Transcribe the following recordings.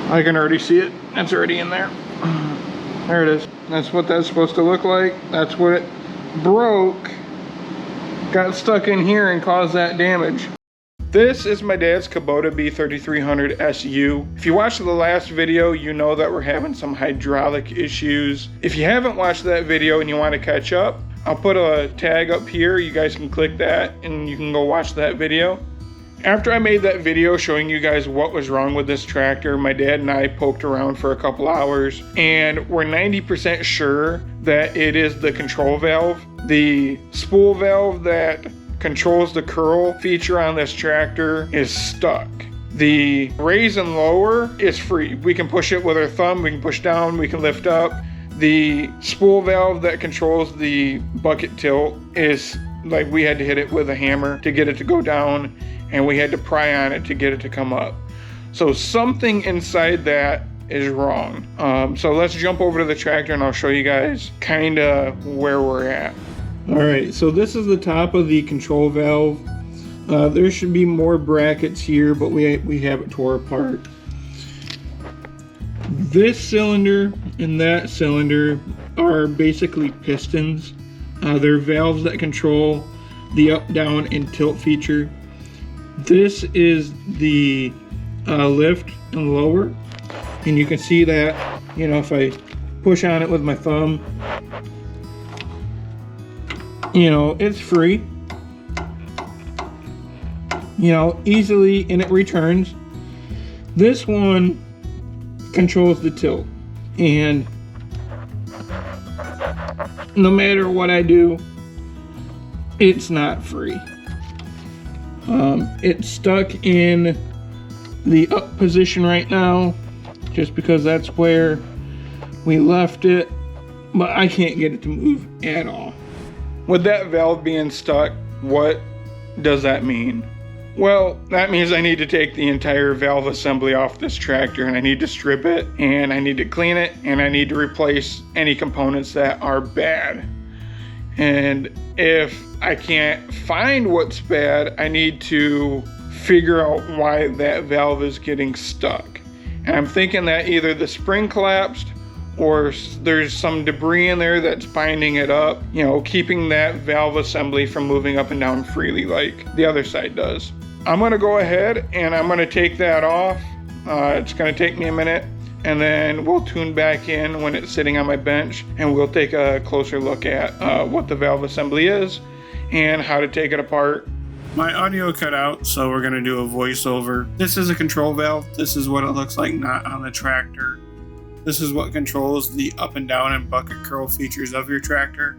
I can already see it. It's already in there. There it is. That's what that's supposed to look like. That's what it broke. Got stuck in here and caused that damage. This is my dad's Kubota B3300 SU. If you watched the last video, you know that we're having some hydraulic issues. If you haven't watched that video and you want to catch up, I'll put a tag up here. You guys can click that and you can go watch that video. After I made that video showing you guys what was wrong with this tractor, my dad and I poked around for a couple hours and we're 90% sure that it is the control valve. The spool valve that controls the curl feature on this tractor is stuck. The raise and lower is free. We can push it with our thumb, we can push down, we can lift up. The spool valve that controls the bucket tilt is like we had to hit it with a hammer to get it to go down, and we had to pry on it to get it to come up. So something inside that is wrong. So let's jump over to the tractor and I'll show you guys kind of where we're at. All right, so this is the top of the control valve. There should be more brackets here, but we have it tore apart. This cylinder and that cylinder are basically pistons. They're valves that control the up, down, and tilt feature. This is the lift and lower, and you can see that, you know, if I push on it with my thumb, you know, it's free, you know, easily, and it returns. This one controls the tilt, and no matter what I do, it's not free. It's stuck in the up position right now, just because that's where we left it, but I can't get it to move at all. With that valve being stuck, what does that mean? Well, that means I need to take the entire valve assembly off this tractor, and I need to strip it, and I need to clean it, and I need to replace any components that are bad. And if I can't find what's bad, I need to figure out why that valve is getting stuck. And I'm thinking that either the spring collapsed or there's some debris in there that's binding it up, you know, keeping that valve assembly from moving up and down freely like the other side does. I'm gonna go ahead and I'm gonna take that off. It's gonna take me a minute, and then we'll tune back in when it's sitting on my bench, and we'll take a closer look at what the valve assembly is and how to take it apart. My audio cut out, so we're gonna do a voiceover. This is a control valve. This is what it looks like not on the tractor. This is what controls the up and down and bucket curl features of your tractor.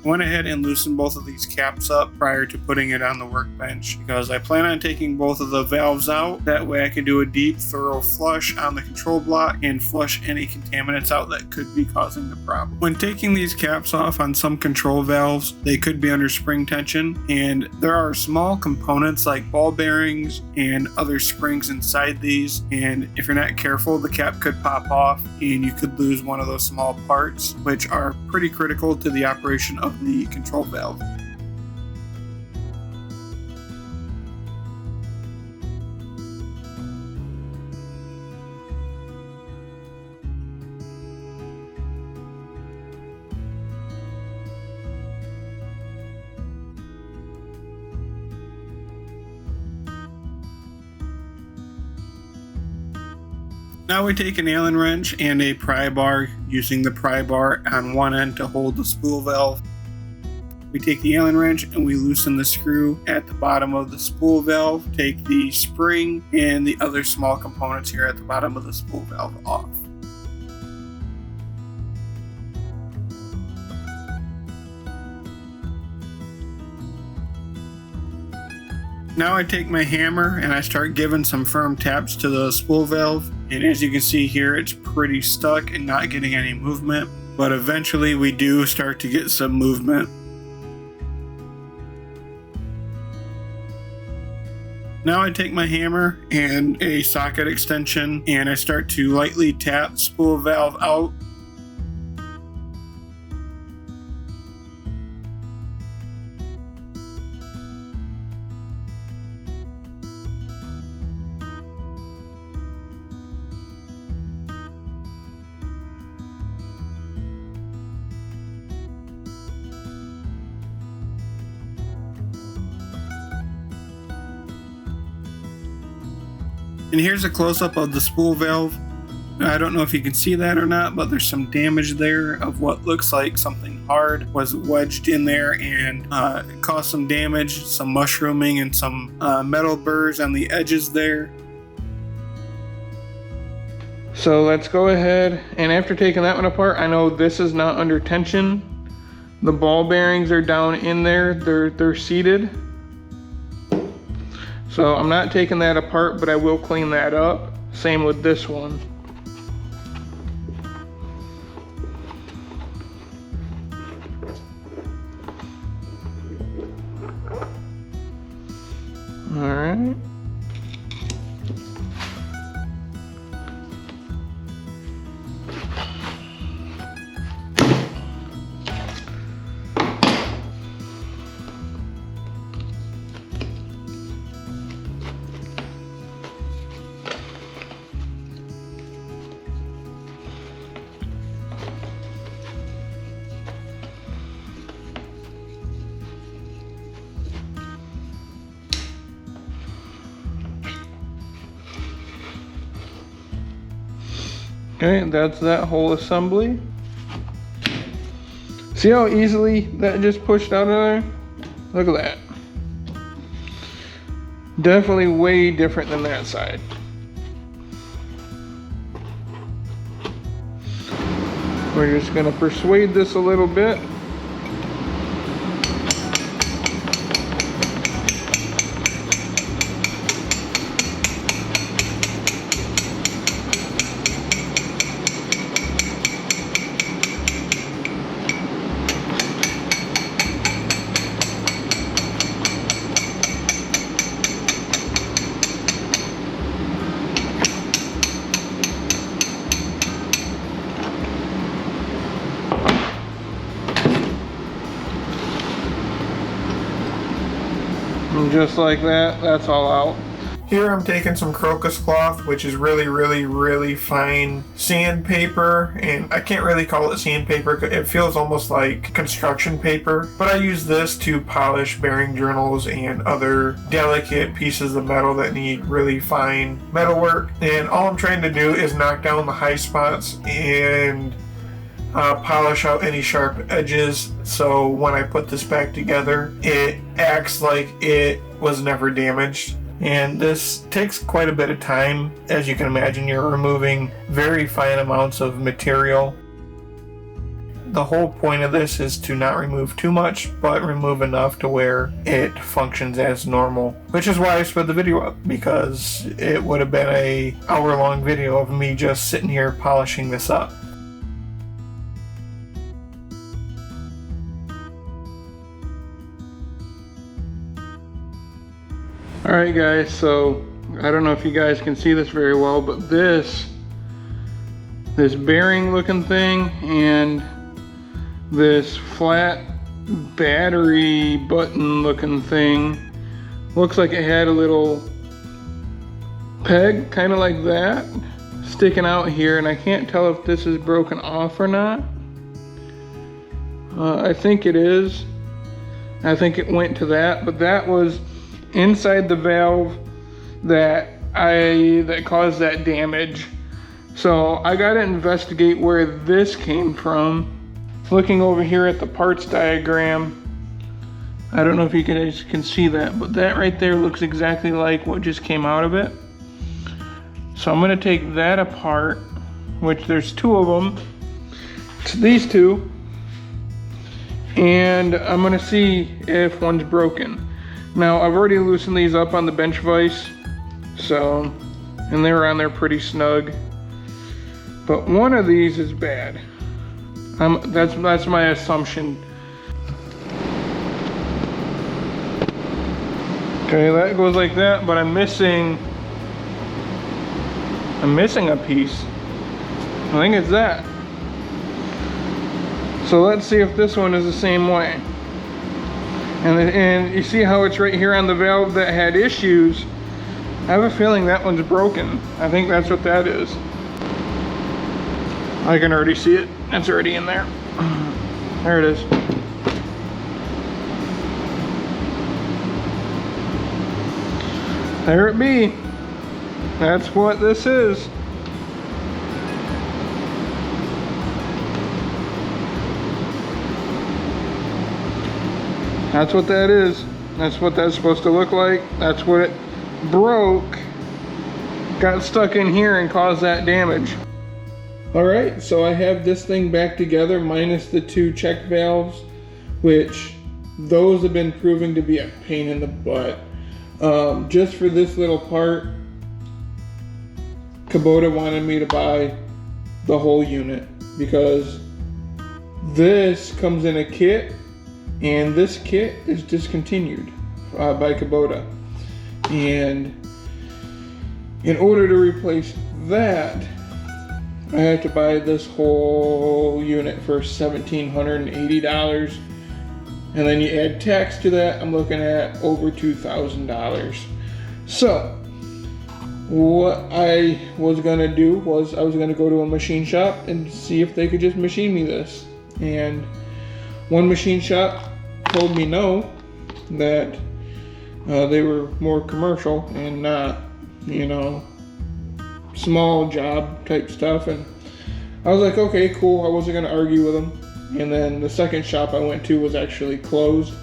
I went ahead and loosened both of these caps up prior to putting it on the workbench because I plan on taking both of the valves out. That way I can do a deep, thorough flush on the control block and flush any contaminants out that could be causing the problem. When taking these caps off on some control valves, they could be under spring tension, and there are small components like ball bearings and other springs inside these, and if you're not careful, the cap could pop off and you could lose one of those small parts, which are pretty critical to the operation of the control valve. Now we take an Allen wrench and a pry bar, using the pry bar on one end to hold the spool valve. We take the Allen wrench and we loosen the screw at the bottom of the spool valve, take the spring and the other small components here at the bottom of the spool valve off. Now I take my hammer and I start giving some firm taps to the spool valve, and as you can see here, it's pretty stuck and not getting any movement, but eventually we do start to get some movement. Now I take my hammer and a socket extension and I start to lightly tap the spool valve out. And here's a close-up of the spool valve. I don't know if you can see that or not, but there's some damage there of what looks like something hard was wedged in there and caused some damage, some mushrooming and some metal burrs on the edges there. So let's go ahead, and after taking that one apart, I know this is not under tension. The ball bearings are down in there, they're seated. So I'm not taking that apart, but I will clean that up. Same with this one. All right. Okay, that's that whole assembly. See how easily that just pushed out of there? Look at that. Definitely way different than that side. We're just gonna persuade this a little bit. And just like that, that's all out. Here I'm taking some crocus cloth, which is really fine sandpaper, and I can't really call it sandpaper, it feels almost like construction paper, but I use this to polish bearing journals and other delicate pieces of metal that need really fine metal work. And all I'm trying to do is knock down the high spots and polish out any sharp edges, so when I put this back together it acts like it was never damaged. And this takes quite a bit of time. As you can imagine, you're removing very fine amounts of material. The whole point of this is to not remove too much, but remove enough to where it functions as normal. Which is why I sped the video up, because it would have been an hour-long video of me just sitting here polishing this up. Alright guys, so I don't know if you guys can see this very well, but this bearing looking thing and this flat battery button looking thing looks like it had a little peg kind of like that sticking out here, and I can't tell if this is broken off or not. I think it is. I think it went to that, but that was inside the valve that caused that damage. So I gotta investigate where this came from. Looking over here at the parts diagram, I don't know if you guys can see that, but that right there looks exactly like what just came out of it. So I'm gonna take that apart, which there's two of them. It's these two, and I'm gonna see if one's broken. Now, I've already loosened these up on the bench vise, so, and they were on there pretty snug. But one of these is bad. That's my assumption. Okay, that goes like that, but I'm missing a piece. I think it's that. So let's see if this one is the same way. And you see how it's right here on the valve that had issues. I have a feeling that one's broken. I think that's what that is. I can already see it. It's already in there. There it is. There it be. That's what this is. That's what that is. That's what that's supposed to look like. That's what it broke. Got stuck in here and caused that damage. Alright, so I have this thing back together minus the 2 check valves, which those have been proving to be a pain in the butt. Just for this little part, Kubota wanted me to buy the whole unit because this comes in a kit, and this kit is discontinued by Kubota. And in order to replace that, I had to buy this whole unit for $1,780. And then you add tax to that, I'm looking at over $2,000. So, what I was gonna do was I was gonna go to a machine shop and see if they could just machine me this. And one machine shop told me no, that they were more commercial and not, you know, small job type stuff. And I was like, okay, cool. I wasn't gonna argue with them. And then the second shop I went to was actually closed.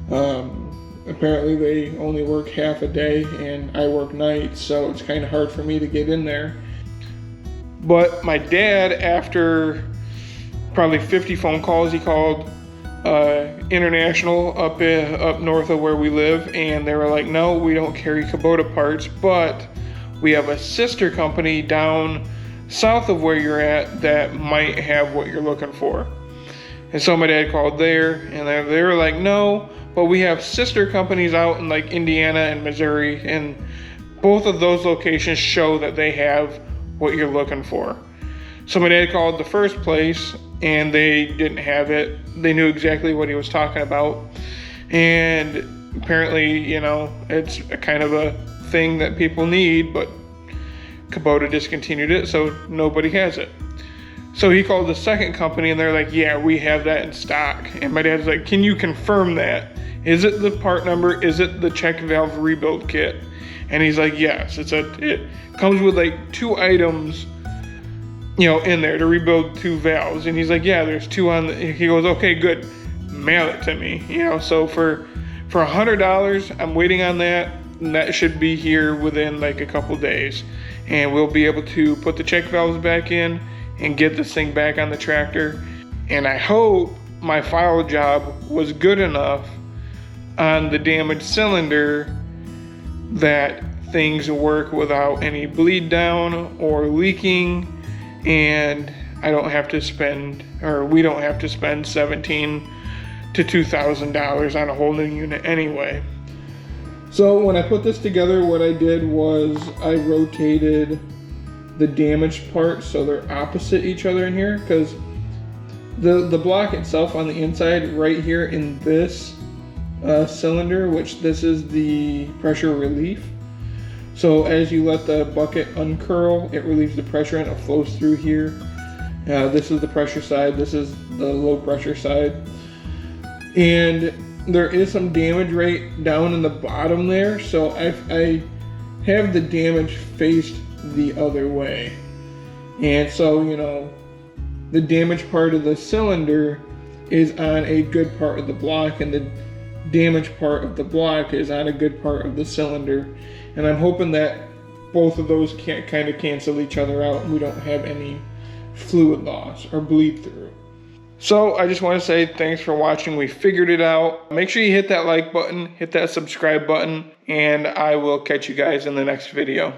Apparently they only work half a day and I work nights, so it's kind of hard for me to get in there. But my dad, after probably 50 phone calls, he called International up north of where we live, and they were like, no, we don't carry Kubota parts, but we have a sister company down south of where you're at that might have what you're looking for. And so my dad called there, and they were like, no, but we have sister companies out in like Indiana and Missouri, and both of those locations show that they have what you're looking for. So my dad called the first place, and they didn't have it. They knew exactly what he was talking about. And apparently, you know, it's a kind of a thing that people need, but Kubota discontinued it, so nobody has it. So he called the second company, and they're like, yeah, we have that in stock. And my dad's like, can you confirm that? Is it the part number? Is it the check valve rebuild kit? And he's like, yes, it comes with like 2 items, you know, in there to rebuild 2 valves. And he's like, yeah, there's 2 on he goes, okay, good, mail it to me. You know, so for $100, I'm waiting on that, and that should be here within like a couple days. And we'll be able to put the check valves back in and get this thing back on the tractor. And I hope my file job was good enough on the damaged cylinder that things work without any bleed down or leaking, and I don't have to spend, or we don't have to spend $1,700 to $2,000 on a whole new unit anyway. So when I put this together, what I did was I rotated the damaged parts so they're opposite each other in here, because the block itself on the inside right here in this cylinder, which this is the pressure relief. So as you let the bucket uncurl, it relieves the pressure and it flows through here. This is the pressure side, this is the low pressure side. And there is some damage right down in the bottom there, so I have the damage faced the other way. And so, you know, the damaged part of the cylinder is on a good part of the block, and the damaged part of the block is on a good part of the cylinder. And I'm hoping that both of those can't kind of cancel each other out and we don't have any fluid loss or bleed through. So I just want to say thanks for watching. We figured it out. Make sure you hit that like button, hit that subscribe button, and I will catch you guys in the next video.